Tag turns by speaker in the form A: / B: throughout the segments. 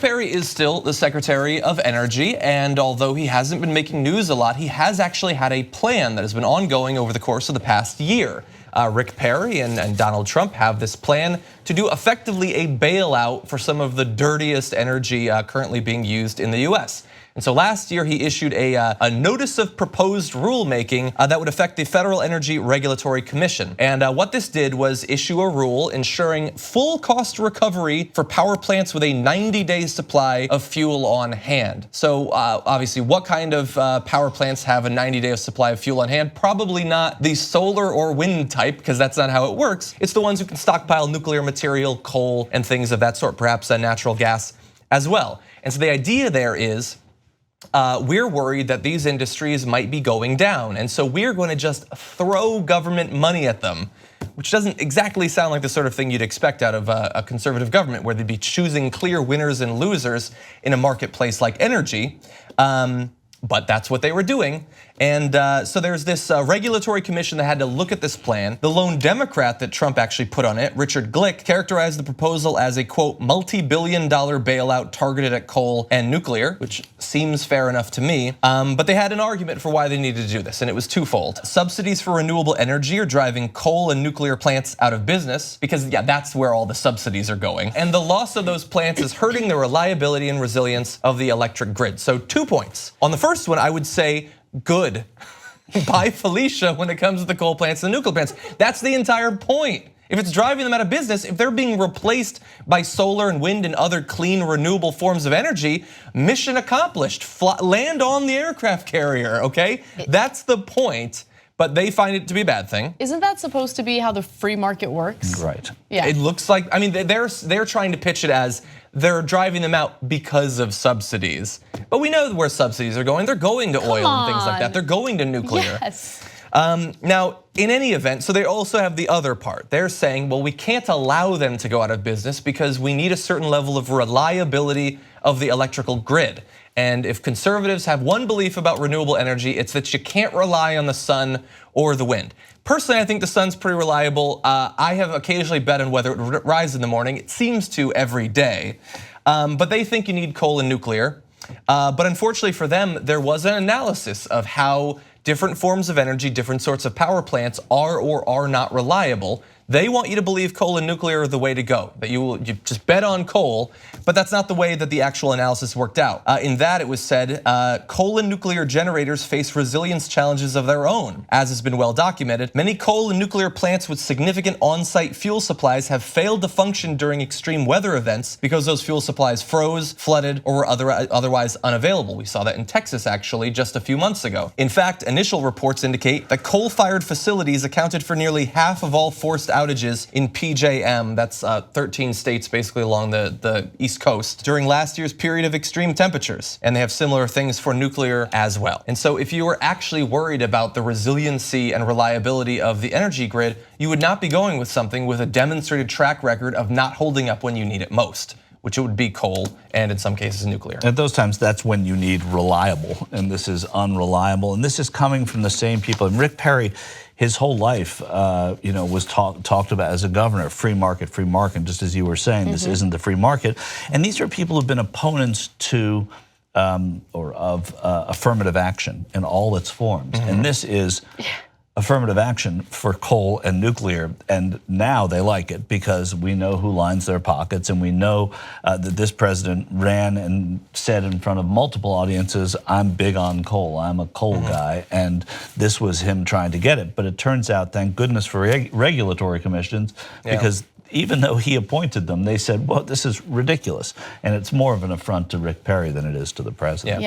A: Perry is still the Secretary of Energy, and although he hasn't been making news a lot, he has actually had a plan that has been ongoing over the course of the past year. Rick Perry and Donald Trump have this plan to do effectively a bailout for some of the dirtiest energy currently being used in the US. And so last year he issued a notice of proposed rulemaking that would affect the Federal Energy Regulatory Commission. And what this did was issue a rule ensuring full cost recovery for power plants with a 90-day supply of fuel on hand. So obviously, what kind of power plants have a 90-day supply of fuel on hand? Probably not the solar or wind type, because that's not how it works. It's the ones who can stockpile nuclear material, coal, and things of that sort, perhaps natural gas as well. And so the idea there is, we're worried that these industries might be going down, and so we're going to just throw government money at them, which doesn't exactly sound like the sort of thing you'd expect out of a conservative government, where they'd be choosing clear winners and losers in a marketplace like energy. But that's what they were doing. And so there's this regulatory commission that had to look at this plan. The lone Democrat that Trump actually put on it, Richard Glick, characterized the proposal as a, quote, multi-billion-dollar bailout targeted at coal and nuclear, which seems fair enough to me. But they had an argument for why they needed to do this, and it was twofold. Subsidies for renewable energy are driving coal and nuclear plants out of business, because yeah, that's where all the subsidies are going. And the loss of those plants is hurting the reliability and resilience of the electric grid. So 2 points. On the first one, I would say, good. Bye Felicia when it comes to the coal plants and the nuclear plants. That's the entire point. If it's driving them out of business, if they're being replaced by solar and wind and other clean renewable forms of energy, mission accomplished. Land on the aircraft carrier, okay? That's the point. But they find it to be a bad thing. Isn't that supposed to be how the free market works? Right. Yeah. It looks like, I mean, they're trying to pitch it as they're driving them out because of subsidies. But we know where subsidies are going. They're going to oil and things like that. They're going to nuclear. Yes. Now, in any event, so they also have the other part. They're saying, well, we can't allow them to go out of business because we need a certain level of reliability of the electrical grid. And if conservatives have one belief about renewable energy, it's that you can't rely on the sun or the wind. Personally, I think the sun's pretty reliable. I have occasionally bet on whether it would rise in the morning. It seems to every day. But they think you need coal and nuclear. But unfortunately for them, there was an analysis of how different forms of energy, different sorts of power plants are or are not reliable. They want you to believe coal and nuclear are the way to go, that you just bet on coal, but that's not the way that the actual analysis worked out. In that it was said, coal and nuclear generators face resilience challenges of their own, as has been well documented. Many coal and nuclear plants with significant on-site fuel supplies have failed to function during extreme weather events because those fuel supplies froze, flooded, or were otherwise unavailable. We saw that in Texas actually just a few months ago. In fact, initial reports indicate that coal-fired facilities accounted for nearly half of all forced outages in PJM, that's 13 states basically along the East Coast, during last year's period of extreme temperatures. And they have similar things for nuclear as well. And so if you were actually worried about the resiliency and reliability of the energy grid, you would not be going with something with a demonstrated track record of not holding up when you need it most, which it would be coal and in some cases nuclear.
B: At those times, that's when you need reliable, and this is unreliable. And this is coming from the same people. And Rick Perry, his whole life, was talked about as a governor, free market, just as you were saying, this isn't the free market. And these are people who've been opponents to of affirmative action in all its forms. And this is affirmative action for coal and nuclear, and now they like it because we know who lines their pockets, and we know that this president ran and said in front of multiple audiences, I'm big on coal, I'm a coal guy, and this was him trying to get it. But it turns out, thank goodness for regulatory commissions, because even though he appointed them, they said, well, this is ridiculous. And it's more of an affront to Rick Perry than it is to the president.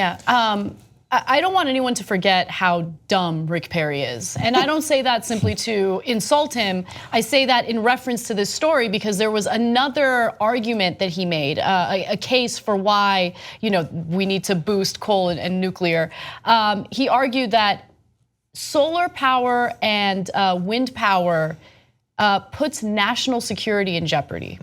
C: I don't want anyone to forget how dumb Rick Perry is. And I don't say that simply to insult him. I say that in reference to this story because there was another argument that he made, a case for why we need to boost coal and nuclear. He argued that solar power and wind power puts national security in jeopardy.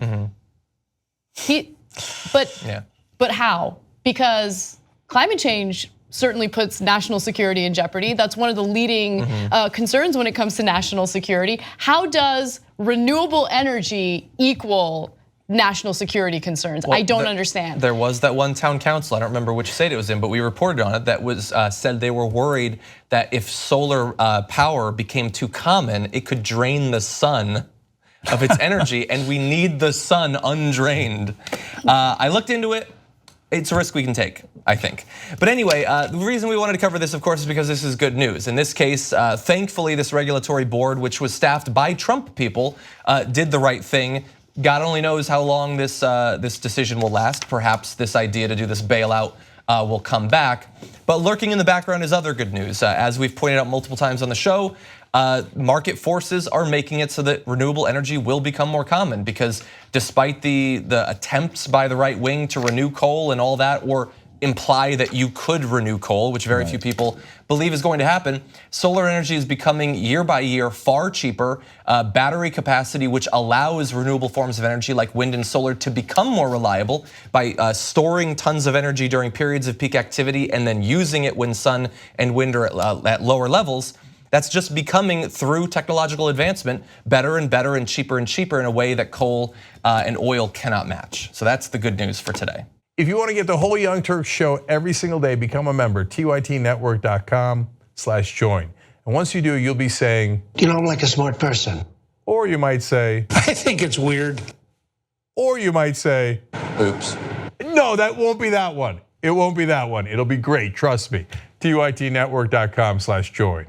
C: But how? Because climate change certainly puts national security in jeopardy. That's one of the leading concerns when it comes to national security. How does renewable energy equal national security concerns. I don't understand.
A: There was that one town council, I don't remember which state it was in, but we reported on it, that was said they were worried that if solar power became too common, it could drain the sun of its energy, and we need the sun undrained. I looked into it. It's a risk we can take, I think. But anyway, the reason we wanted to cover this, of course, is because this is good news. In this case, thankfully, this regulatory board, which was staffed by Trump people, did the right thing. God only knows how long this decision will last. Perhaps this idea to do this bailout will come back. But lurking in the background is other good news. As we've pointed out multiple times on the show, market forces are making it so that renewable energy will become more common, because despite the attempts by the right wing to renew coal and all that, or imply that you could renew coal, which very few people believe is going to happen, solar energy is becoming year by year far cheaper. Battery capacity, which allows renewable forms of energy like wind and solar to become more reliable by storing tons of energy during periods of peak activity and then using it when sun and wind are at lower levels. That's just becoming, through technological advancement, better and better and cheaper in a way that coal and oil cannot match. So that's the good news for today.
D: If you want to get the whole Young Turks show every single day, become a member, tytnetwork.com/join. And once you do, you'll be saying,
E: you know, I'm like a smart person.
D: Or you might say,
E: I think it's weird.
D: Or you might say,
E: oops.
D: No, that won't be that one. It won't be that one. It'll be great, trust me. tytnetwork.com/join.